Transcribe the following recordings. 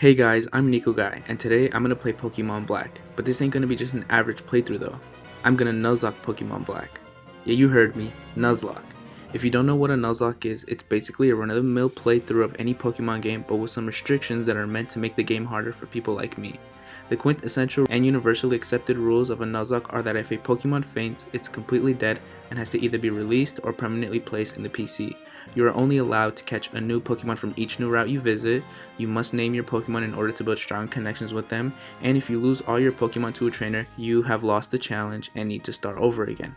Hey guys, I'm Nico Guy, and today I'm gonna play Pokemon Black. But this ain't gonna be just an average playthrough though. I'm gonna Nuzlocke Pokemon Black. Yeah, you heard me, Nuzlocke. If you don't know what a Nuzlocke is, it's basically a run-of-the-mill playthrough of any Pokemon game, but with some restrictions that are meant to make the game harder for people like me. The quintessential and universally accepted rules of a Nuzlocke are that if a Pokemon faints, it's completely dead and has to either be released or permanently placed in the PC. You are only allowed to catch a new Pokemon from each new route you visit, you must name your Pokemon in order to build strong connections with them, and if you lose all your Pokemon to a trainer, you have lost the challenge and need to start over again.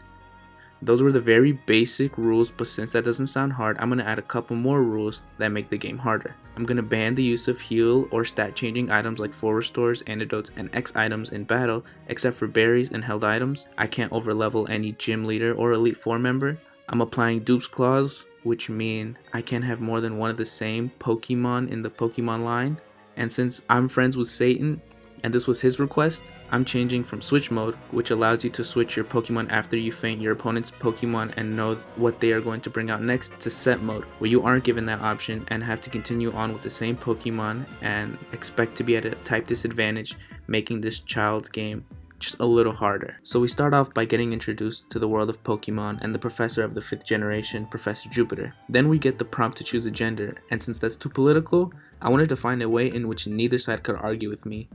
Those were the very basic rules, but since that doesn't sound hard, I'm going to add a couple more rules that make the game harder. I'm going to ban the use of heal or stat changing items like full restores, antidotes, and X items in battle, except for berries and held items. I can't overlevel any gym leader or Elite 4 member. I'm applying dupes clause, which mean I can't have more than one of the same Pokemon in the Pokemon line. And since I'm friends with Satan, and this was his request, I'm changing from switch mode, which allows you to switch your Pokemon after you faint your opponent's Pokemon and know what they are going to bring out next, to set mode, where you aren't given that option and have to continue on with the same Pokemon and expect to be at a type disadvantage, making this child's game just a little harder. So we start off by getting introduced to the world of Pokemon and the professor of the 5th generation, Professor Jupiter. Then we get the prompt to choose a gender, and since that's too political, I wanted to find a way in which neither side could argue with me.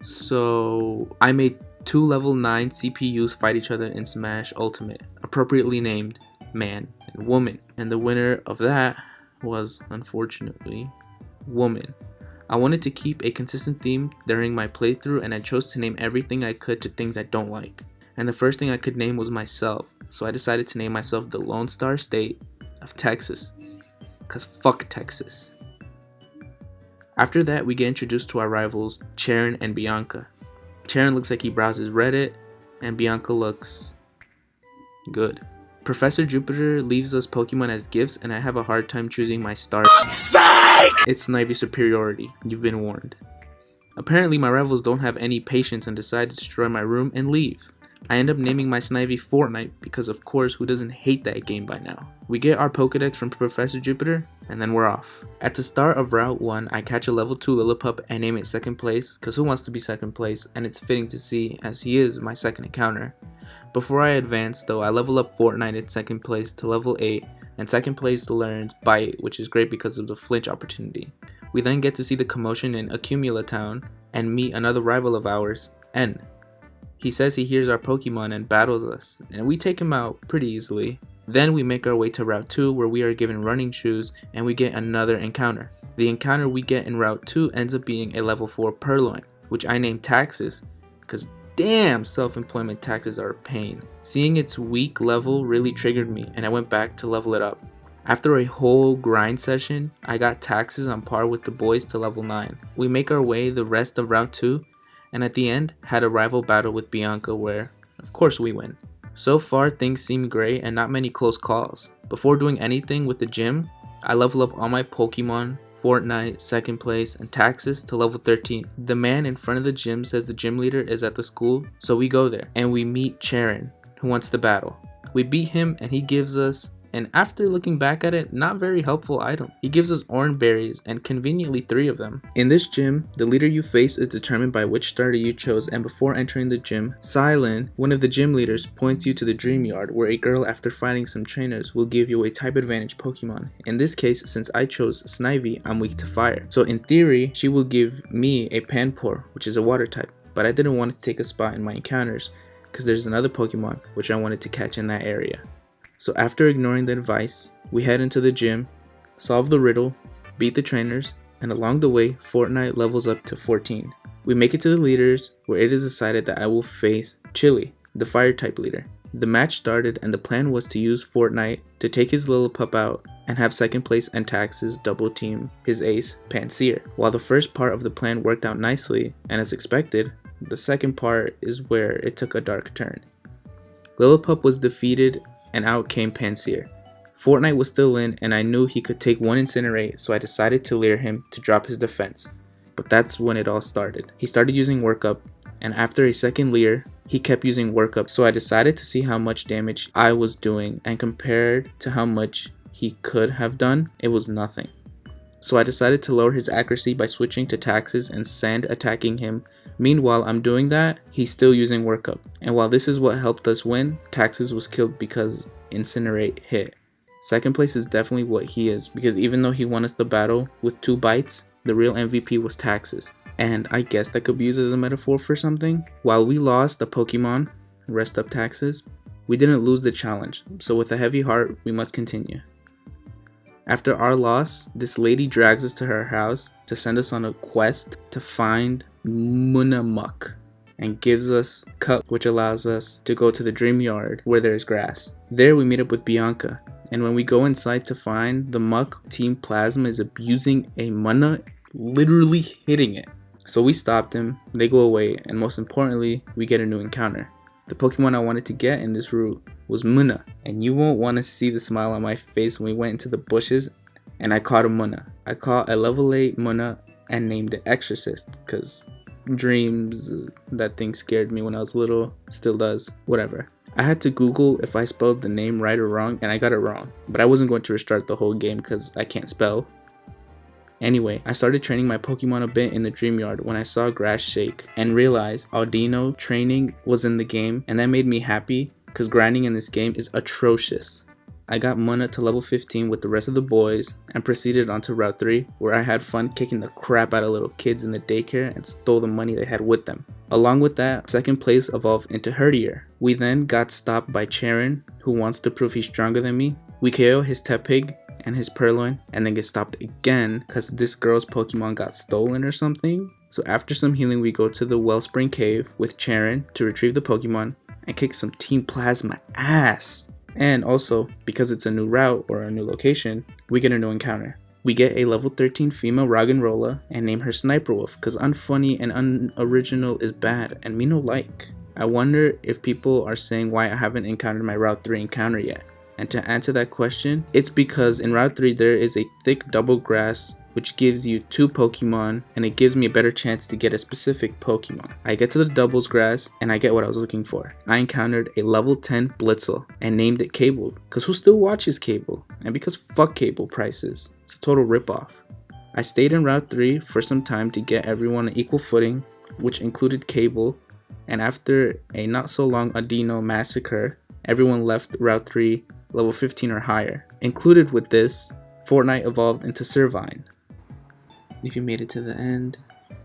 So I made 2 level 9 CPUs fight each other in Smash Ultimate, appropriately named Man and Woman, and the winner of that was, unfortunately, Woman. I wanted to keep a consistent theme during my playthrough, and I chose to name everything I could to things I don't like. And the first thing I could name was myself, so I decided to name myself the Lone Star State of Texas, cause fuck Texas. After that, we get introduced to our rivals, Cheren and Bianca. Cheren looks like he browses Reddit, and Bianca looks good. Professor Jupiter leaves us Pokemon as gifts, and I have a hard time choosing my star. It's Snivy superiority, you've been warned. Apparently my rivals don't have any patience and decide to destroy my room and leave. I end up naming my Snivy Fortnite because of course who doesn't hate that game by now. We get our Pokedex from Professor Jupiter and then we're off. At the start of Route 1 I catch a level 2 Lillipup and name it second place because who wants to be second place, and it's fitting to see as he is my second encounter. Before I advance though, I level up Fortnite in second place to level 8, and second place learns Bite, which is great because of the flinch opportunity. We then get to see the commotion in Accumula Town and meet another rival of ours, N. He says he hears our Pokemon and battles us, and we take him out pretty easily. Then we make our way to Route 2 where we are given running shoes and we get another encounter. The encounter we get in Route 2 ends up being a level 4 Purloin, which I named Taxes because damn, self-employment taxes are a pain. Seeing its weak level really triggered me and I went back to level it up. After a whole grind session, I got Taxes on par with the boys to level 9. We make our way the rest of Route 2 and at the end had a rival battle with Bianca where, of course, we win. So far things seem great and not many close calls. Before doing anything with the gym, I level up all my Pokemon, Fortnite, second place, and Taxes to level 13. The man in front of the gym says the gym leader is at the school, so we go there and we meet Cheren, who wants to battle. We beat him and he gives us, and after looking back at it, not very helpful item. He gives us orange berries and conveniently 3 of them. In this gym, the leader you face is determined by which starter you chose, and before entering the gym, Silent, one of the gym leaders, points you to the dream yard where a girl after fighting some trainers will give you a type advantage Pokemon. In this case, since I chose Snivy, I'm weak to fire. So in theory, she will give me a Panpour, which is a water type, but I didn't want it to take a spot in my encounters because there's another Pokemon which I wanted to catch in that area. So after ignoring the advice, we head into the gym, solve the riddle, beat the trainers, and along the way, Fortnite levels up to 14. We make it to the leaders, where it is decided that I will face Chili, the fire type leader. The match started and the plan was to use Fortnite to take his Lillipup out and have second place and Taxes double team his ace, Pansear. While the first part of the plan worked out nicely, and as expected, the second part is where it took a dark turn. Lillipup was defeated and out came Pansear. Fortnite was still in and I knew he could take 1 Incinerate, so I decided to leer him to drop his defense. But that's when it all started. He started using Workup, and after a second leer, he kept using Workup, so I decided to see how much damage I was doing, and compared to how much he could have done, it was nothing. So I decided to lower his accuracy by switching to taxes and sand attacking him. Meanwhile I'm doing that, he's still using workup. And while this is what helped us win, taxes was killed because incinerate hit. Second place is definitely what he is, because even though he won us the battle with 2 bites, the real MVP was taxes. And I guess that could be used as a metaphor for something. While we lost the Pokemon, rest up taxes, we didn't lose the challenge, so with a heavy heart, we must continue. After our loss, this lady drags us to her house to send us on a quest to find Munamuck and gives us cup, which allows us to go to the dream yard where there's grass. There we meet up with Bianca, and when we go inside to find the muck, Team Plasma is abusing a Muna, literally hitting it. So we stopped him, they go away, and most importantly, we get a new encounter. The Pokemon I wanted to get in this route was Muna, and you won't want to see the smile on my face when we went into the bushes and I caught a Muna. I caught a level 8 Muna and named it Exorcist, because dreams, that thing scared me when I was little, still does, whatever. I had to Google if I spelled the name right or wrong, and I got it wrong, but I wasn't going to restart the whole game because I can't spell. Anyway, I started training my Pokemon a bit in the dream yard when I saw grass shake and realized Audino training was in the game, and that made me happy because grinding in this game is atrocious. I got Muna to level 15 with the rest of the boys and proceeded onto Route 3, where I had fun kicking the crap out of little kids in the daycare and stole the money they had with them. Along with that, second place evolved into Herdier. We then got stopped by Charon, who wants to prove he's stronger than me. We KO his Tepig and his Purloin, and then get stopped again because this girl's Pokemon got stolen or something. So after some healing, we go to the Wellspring Cave with Charon to retrieve the Pokemon and kick some Team Plasma ass. And also, because it's a new route or a new location, we get a new encounter. We get a level 13 female Roggenrola and name her Sniper Wolf because unfunny and unoriginal is bad and me no like. I wonder if people are saying why I haven't encountered my Route 3 encounter yet. And to answer that question, it's because in Route 3 there is a thick double grass which gives you 2 Pokemon, and it gives me a better chance to get a specific Pokemon. I get to the doubles grass and I get what I was looking for. I encountered a level 10 Blitzel and named it Cable, because who still watches Cable? And because fuck Cable prices. It's a total ripoff. I stayed in Route 3 for some time to get everyone on equal footing, which included Cable, and after a not so long Audino massacre, everyone left Route 3 level 15 or higher. Included with this, Fortnite evolved into Servine. If you made it to the end,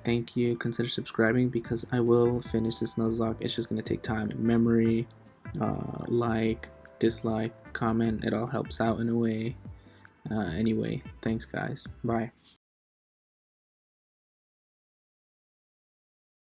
thank you. Consider subscribing because I will finish this Nuzlocke. It's just going to take time and memory. Like, dislike, comment, it all helps out in a way. Anyway, thanks guys. Bye.